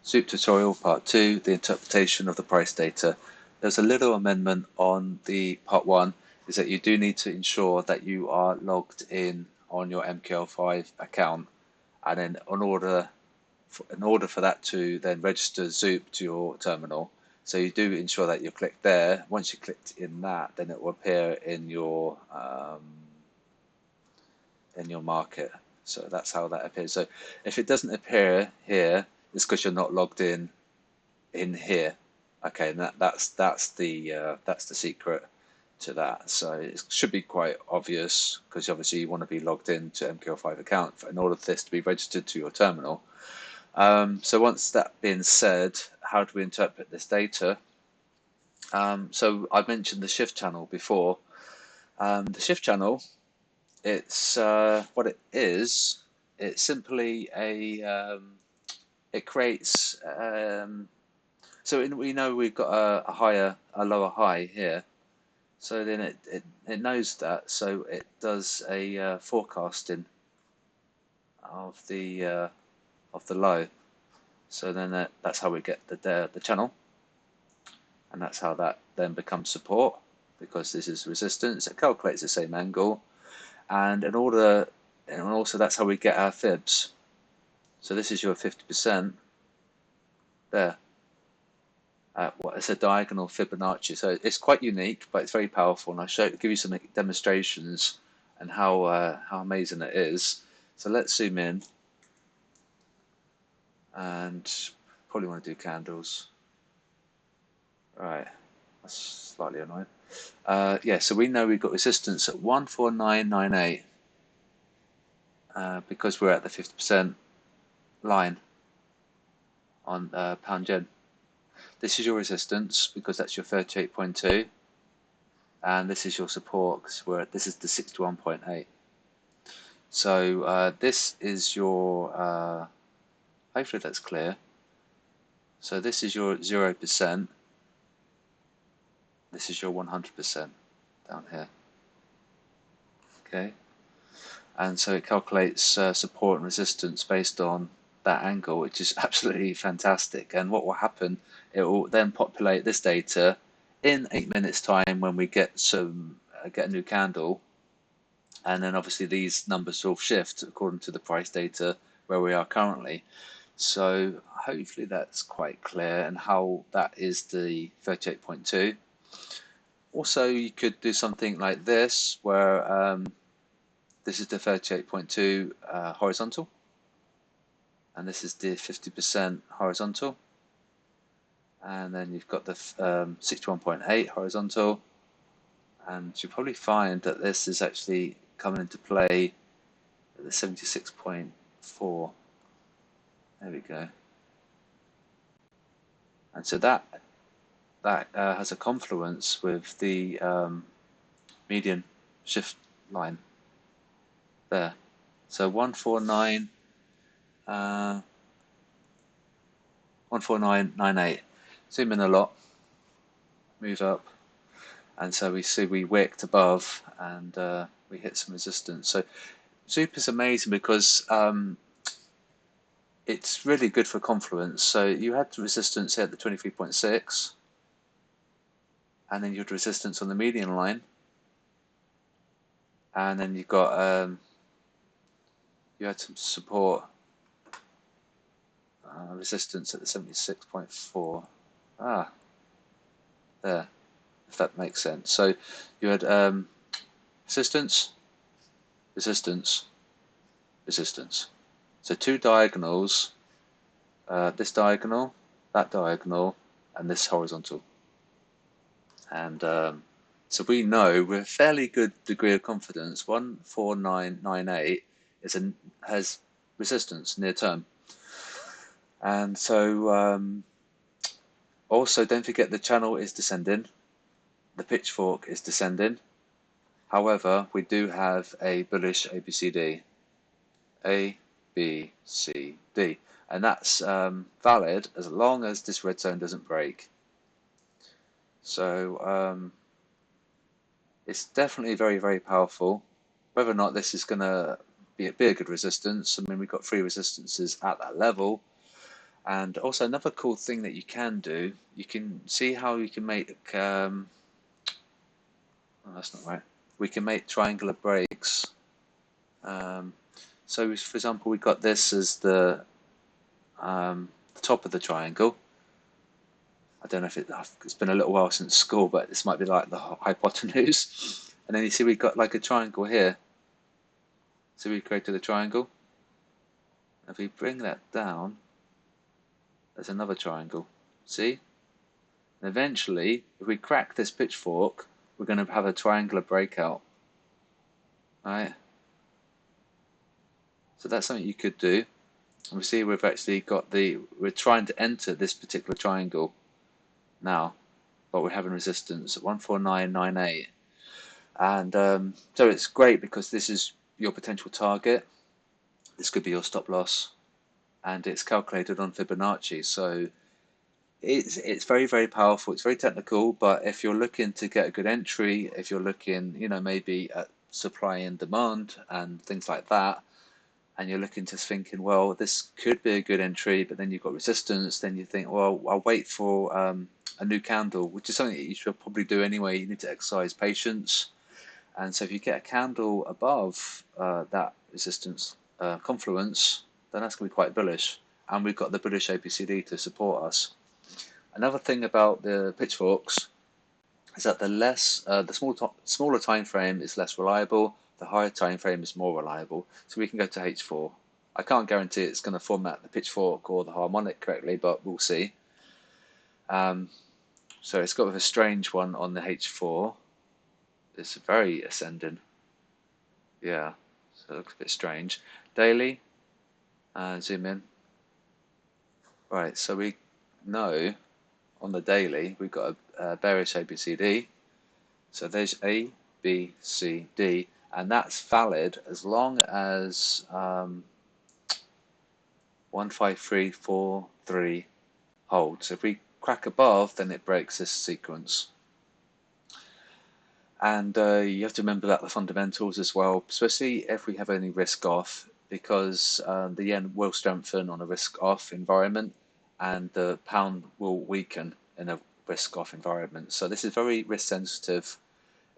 ZUP tutorial part 2, the interpretation of the price data. There's a little amendment on the part 1, is that you do need to ensure that you are logged in on your MQL5 account, and then in order for that to then register ZUP to your terminal, so you do ensure that you click there. Once you clicked in that, then it will appear in your market. So that's how that appears. So if it doesn't appear here, it's because you're not logged in here. Okay, and that's the secret to that. So it should be quite obvious, because obviously you want to be logged in to MQL5 account in order for this to be registered to your terminal. So once that being said, how do we interpret this data? So I mentioned the shift channel before. The shift channel, it's what it is. It's simply it creates. So we know we've got a lower high here. So then it knows that. So it does a forecasting of the low. So then that's how we get the channel, and that's how that then becomes support, because this is resistance. It calculates the same angle, and also that's how we get our fibs. So this is your 50% there. It's a diagonal Fibonacci, so it's quite unique, but it's very powerful. And I'll give you some demonstrations and how amazing it is. So let's zoom in, and probably want to do candles. Right, that's slightly annoying. Yeah, so we know we've got resistance at 14998 because we're at the 50% line on pound yen. This is your resistance because that's your 38.2, and this is your support because this is the 61.8. So this is your hopefully that's clear. So this is your 0%. This is your 100% down here. Okay, and so it calculates support and resistance based on that angle, which is absolutely fantastic. And what will happen, it will then populate this data in 8 minutes time when we get a new candle, and then obviously these numbers will shift according to the price data where we are currently. So hopefully that's quite clear, and how that is the 38.2. Also, you could do something like this, where this is the 38.2 horizontal, and this is the 50% horizontal, and then you've got the 61.8 horizontal, and you'll probably find that this is actually coming into play at the 76.4. There we go. And so that has a confluence with the median shift line there. So 14998. Zoom in a lot, move up, and so we see we wicked above, and we hit some resistance. So ZUP is amazing because it's really good for Confluence. So you had the resistance here at the 23.6, and then you had resistance on the median line, and then you got you had some support resistance at the 76.4. There, if that makes sense. So you had resistance, resistance, resistance. So two diagonals, this diagonal, that diagonal, and this horizontal. And so we know with a fairly good degree of confidence 14998 has resistance near term. And so also don't forget the channel is descending, the pitchfork is descending. However, we do have a bullish ABCD, A, B, C, D, and that's valid as long as this red zone doesn't break. So it's definitely very, very powerful. Whether or not this is going to be a good resistance, I mean, we've got 3 resistances at that level. And also another cool thing that you can do, you can see how you can make, oh, that's not right. We can make triangular breaks. Um, so for example, we've got this as the top of the triangle. I don't know if it's been a little while since school, but this might be like the hypotenuse. And then you see we've got like a triangle here. So we created a triangle. If we bring that down, there's another triangle. See? And eventually, if we crack this pitchfork, we're going to have a triangular breakout. Right? So that's something you could do. And we see we've actually got we're trying to enter this particular triangle now, but we're having resistance at 14998. And so it's great because this is your potential target. This could be your stop loss, and it's calculated on Fibonacci. So it's very, very powerful. It's very technical, but if you're looking to get a good entry, if you're looking, maybe at supply and demand and things like that, and you're looking to thinking, well, this could be a good entry, but then you've got resistance, then you think, well, I'll wait for a new candle, which is something that you should probably do anyway. You need to exercise patience. And so if you get a candle above that resistance confluence, then that's going to be quite bullish. And we've got the bullish ABCD to support us. Another thing about the pitchforks is that the smaller time frame is less reliable, the higher time frame is more reliable. So we can go to H4. I can't guarantee it's going to format the pitchfork or the harmonic correctly, but we'll see. So it's got a strange one on the H4. It's very ascending. Yeah, so it looks a bit strange. Daily, zoom in. Right, so we know on the daily we've got a bearish ABCD. So there's A, B, C, D, and that's valid as long as 15343 holds. So if we crack above, then it breaks this sequence. And you have to remember that the fundamentals as well, especially if we have any risk off, because the yen will strengthen on a risk off environment and the pound will weaken in a risk off environment. So this is very risk sensitive.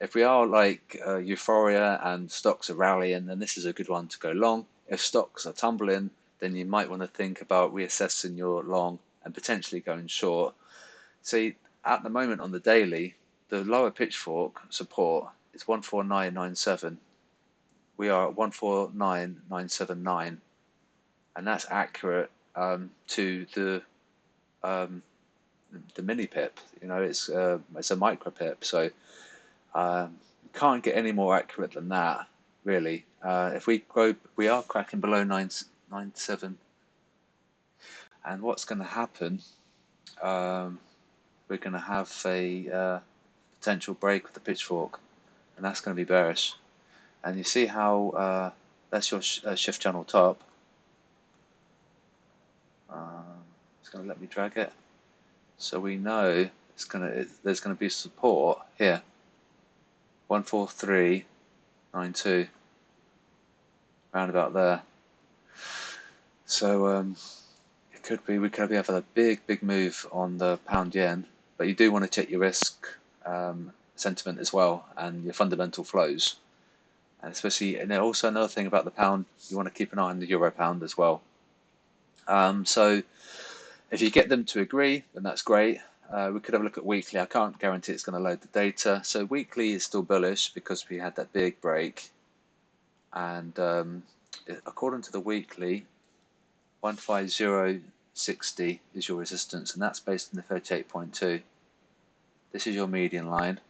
If we are like euphoria and stocks are rallying, then this is a good one to go long. If stocks are tumbling, then you might want to think about reassessing your long and potentially going short. See, at the moment on the daily, the lower pitchfork support is 14997. We are at 149,979, and that's accurate to the mini pip. It's a micro pip, so can't get any more accurate than that, really. If we are cracking below 997, and what's going to happen? We're going to have a potential break with the pitchfork, and that's going to be bearish. And you see how that's your shift channel top. It's going to let me drag it, so we know there's going to be support here, 14392, round about there. So it could be we could have a big move on the pound yen, but you do want to check your risk sentiment as well and your fundamental flows. And especially, and also another thing about the pound, you want to keep an eye on the euro pound as well. So if you get them to agree, then that's great. We could have a look at weekly. I can't guarantee it's going to load the data. So weekly is still bullish because we had that big break. And according to the weekly, 15060 is your resistance, and that's based on the 38.2. This is your median line,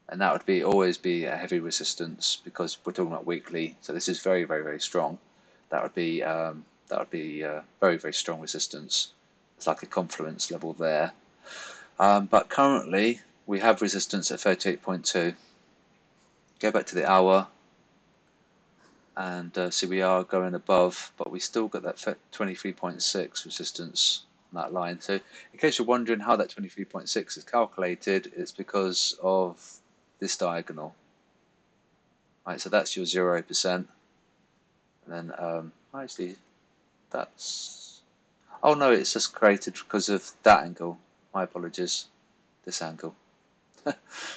and that would always be a heavy resistance because we're talking about weekly. So this is very, very, very strong. That would be very, very strong resistance. It's like a confluence level there. But currently we have resistance at 38.2. Go back to the hour, and see we are going above, but we still got that 23.6 resistance on that line. So in case you're wondering how that 23.6 is calculated, it's because of this diagonal. Right, so that's your 0%, and then actually that's Oh no, it's just created because of that angle. My apologies. This angle.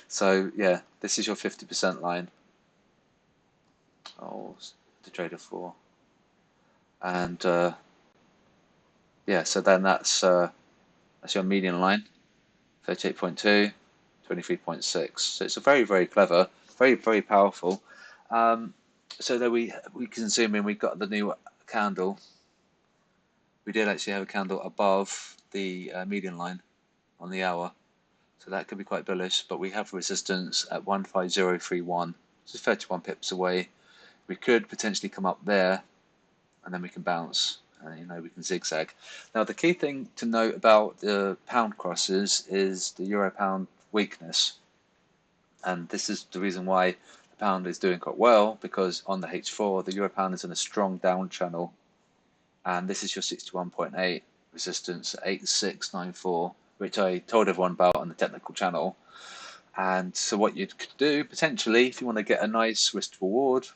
So yeah, this is your 50% line. Oh, the trader 4. And yeah, so then that's your median line, 38.2, 23.6. So it's a very, very clever, very, very powerful. So there we can zoom in. We've got the new candle. We did actually have a candle above the median line on the hour, so that could be quite bullish. But we have resistance at 15031, which is 31 pips away. We could potentially come up there, and then we can bounce. We can zigzag. Now, the key thing to note about the pound crosses is the euro pound weakness, and this is the reason why the pound is doing quite well, because on the H4 the euro pound is in a strong down channel, and this is your 61.8 resistance at 8694, which I told everyone about on the technical channel. And so what you could do potentially, if you want to get a nice risk reward,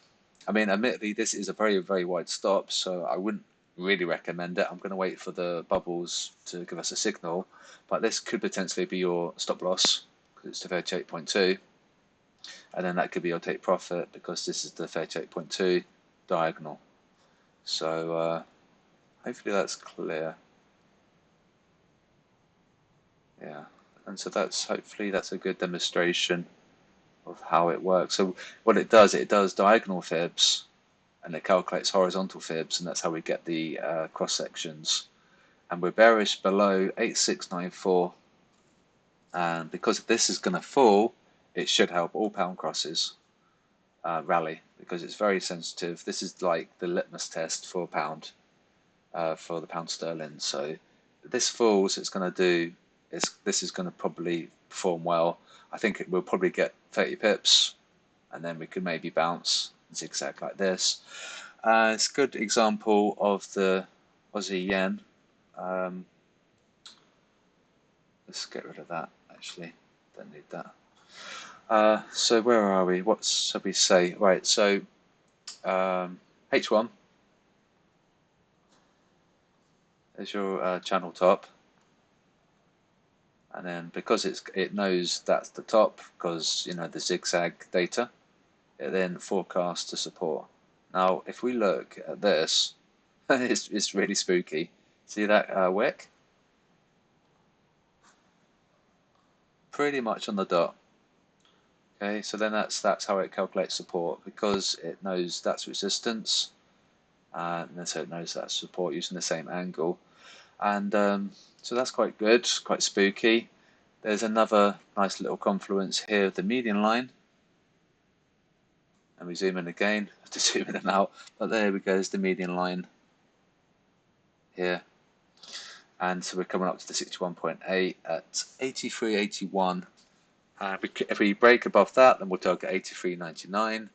I mean, admittedly, this is a very, very wide stop, so I wouldn't really recommend it. I'm going to wait for the bubbles to give us a signal, but this could potentially be your stop loss because it's the 38.2, and then that could be your take profit because this is the 38.2 diagonal. So hopefully that's clear. Yeah, and so hopefully that's a good demonstration of how it works. So what it does diagonal fibs, and it calculates horizontal fibs, and that's how we get the cross sections. And we're bearish below 8694, and because this is going to fall, it should help all pound crosses rally, because it's very sensitive. This is like the litmus test for pound, for the pound sterling. So if this falls, it's going to do. This is going to probably perform well. I think it will probably get 30 pips, and then we could maybe bounce zigzag like this. It's a good example of the Aussie yen. Let's get rid of that, actually. Don't need that. So where are we? What should we say? Right, so H1 is your channel top. And then because it knows that's the top, because the zigzag data, it then forecasts to support. Now, if we look at this, it's really spooky. See that wick? Pretty much on the dot. Okay, so then that's how it calculates support, because it knows that's resistance, and then so it knows that's support using the same angle, and so that's quite good, quite spooky. There's another nice little confluence here of the median line, and we zoom in again. I have to zoom in and out, but there we go. There's the median line here, and so we're coming up to the 61.8 at 83.81. If we break above that, then we'll target 83.99,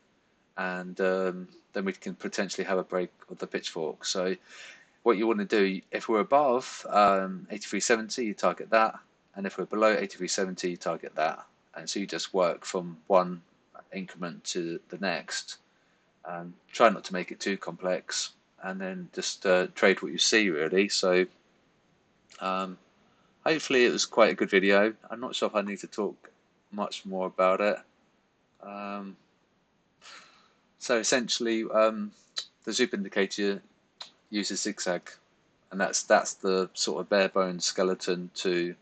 and then we can potentially have a break of the pitchfork. So what you want to do, if we're above 83.70, you target that, and if we're below 83.70, you target that, and so you just work from one increment to the next. Try not to make it too complex, and then just trade what you see, really. So hopefully it was quite a good video. I'm not sure if I need to talk much more about it. So essentially, the ZUP indicator uses zigzag, and that's the sort of bare bones skeleton to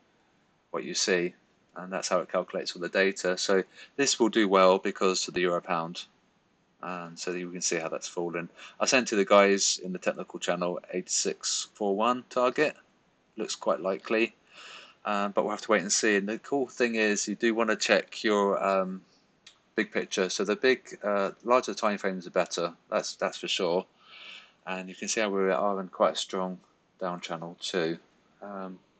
what you see, and that's how it calculates all the data. So this will do well because of the euro pound, and so you can see how that's fallen. I sent to the guys in the technical channel 8641 target. Looks quite likely, but we'll have to wait and see. And the cool thing is, you do want to check your big picture. So the larger time frames are better. That's for sure. And you can see how we are in quite a strong down channel too.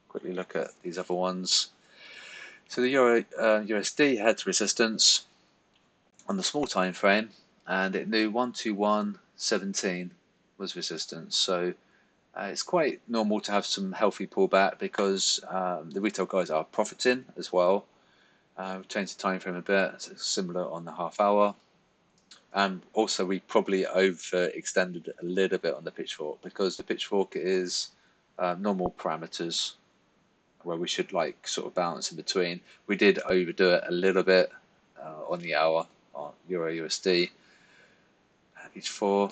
Quickly look at these other ones. So the Euro USD had resistance on the small time frame, and it knew 121.17 was resistance. So it's quite normal to have some healthy pullback, because the retail guys are profiting as well. We've changed the time frame a bit, so it's similar on the half hour. And also we probably overextended a little bit on the pitchfork, because the pitchfork is normal parameters where we should like sort of balance in between. We did overdo it a little bit on the hour on Euro USD each 4,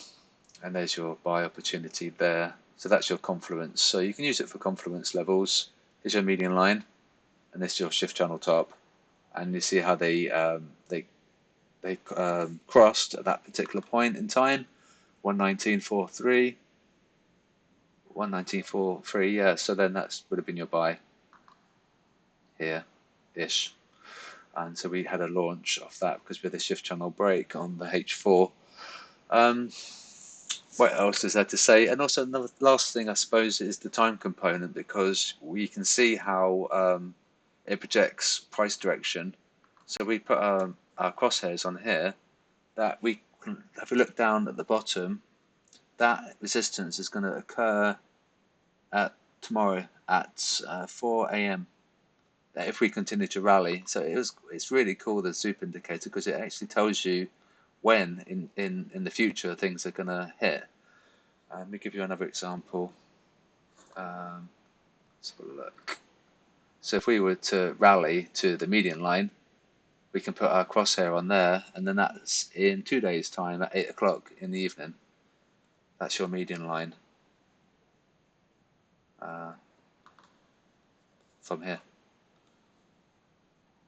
and there's your buy opportunity there. So that's your Confluence. So you can use it for Confluence levels. Here's your median line, and this is your shift channel top. And you see how they crossed at that particular point in time, 119.43, 119.43. Yeah. So then that would have been your buy here, ish. And so we had a launch off that because we had a shift channel break on the H4. What else is there to say? And also another last thing, I suppose, is the time component, because we can see how it projects price direction. So we put our crosshairs on here. That we can, if we look down at the bottom, that resistance is going to occur at tomorrow at 4 a.m. if we continue to rally. So it's really cool, the ZUP indicator, because it actually tells you when in the future things are going to hit. Let me give you another example. Let's have a look. So if we were to rally to the median line, we can put our crosshair on there, and then that's in 2 days' time at 8 o'clock in the evening. That's your median line from here.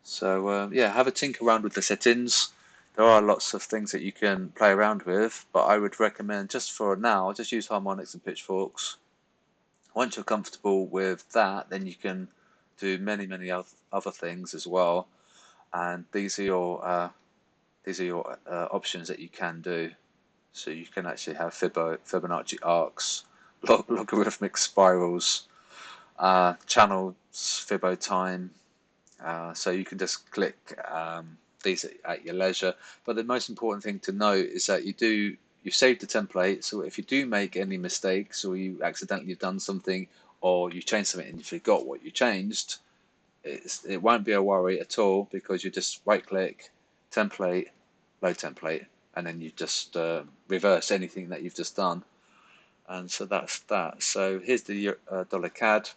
So yeah, have a tinker around with the settings. There are lots of things that you can play around with, but I would recommend, just for now, just use harmonics and pitchforks. Once you're comfortable with that, then you can do many other things as well. And these are your options that you can do. So you can actually have Fibonacci arcs, logarithmic spirals, channels, Fibbo time. So you can just click these at your leisure. But the most important thing to note is that you've saved the template. So if you do make any mistakes, or you accidentally have done something, or you changed something and you forgot what you changed, it won't be a worry at all, because you just right click, template, load template, and then you just reverse anything that you've just done. And so that's that. So here's the dollar CAD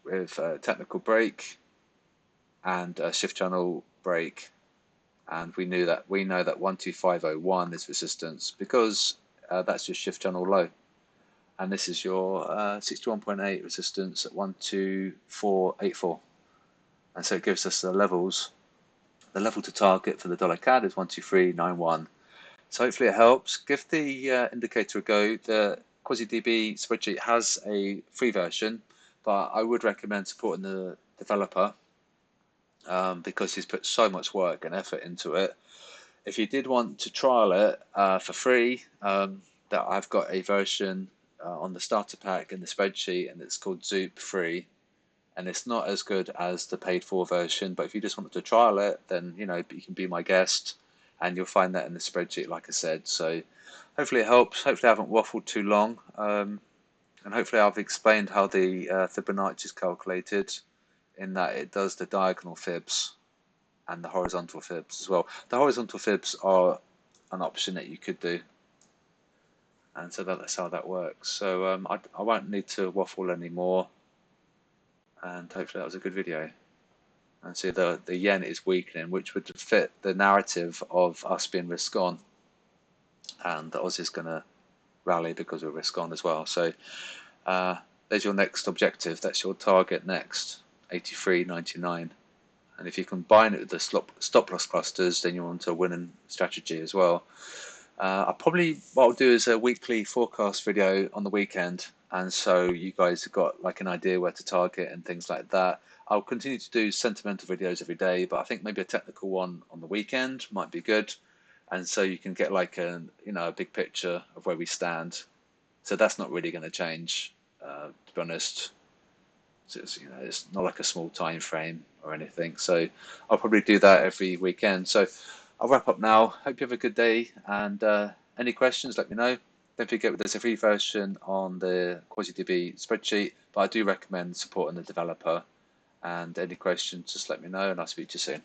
with technical break and a shift channel break, and we know that 12501 is resistance, because that's your shift channel low, and this is your 61.8 resistance at 12484, and so it gives us the levels. The level to target for the dollar CAD is 12391. So hopefully it helps. Give the indicator a go. The QuasiDB spreadsheet has a free version, but I would recommend supporting the developer, because he's put so much work and effort into it. If you did want to trial it for free, that I've got a version on the starter pack in the spreadsheet, and it's called ZUP free, and it's not as good as the paid for version. But if you just wanted to trial it, then you can be my guest, and you'll find that in the spreadsheet, like I said. So hopefully it helps. Hopefully I haven't waffled too long, and hopefully I've explained how the Fibonacci is calculated, in that it does the diagonal fibs and the horizontal fibs as well. The horizontal fibs are an option that you could do, and so that's how that works. So I won't need to waffle anymore, and hopefully that was a good video. And see, the yen is weakening, which would fit the narrative of us being risk on, and the Aussie is going to rally because we're risk on as well. So there's your next objective. That's your target next, 83.99. And if you combine it with the stop loss clusters, then you're onto a winning strategy as well. What I'll do is a weekly forecast video on the weekend, and so you guys have got like an idea where to target and things like that. I'll continue to do sentimental videos every day, but I think maybe a technical one on the weekend might be good, and so you can get like a big picture of where we stand. So that's not really going to change, to be honest. So it's not like a small time frame or anything. So I'll probably do that every weekend. So I'll wrap up now. Hope you have a good day, and any questions, let me know. Don't forget, there's a free version on the QuasiDB spreadsheet, but I do recommend supporting the developer. And any questions, just let me know, and I'll speak to you soon.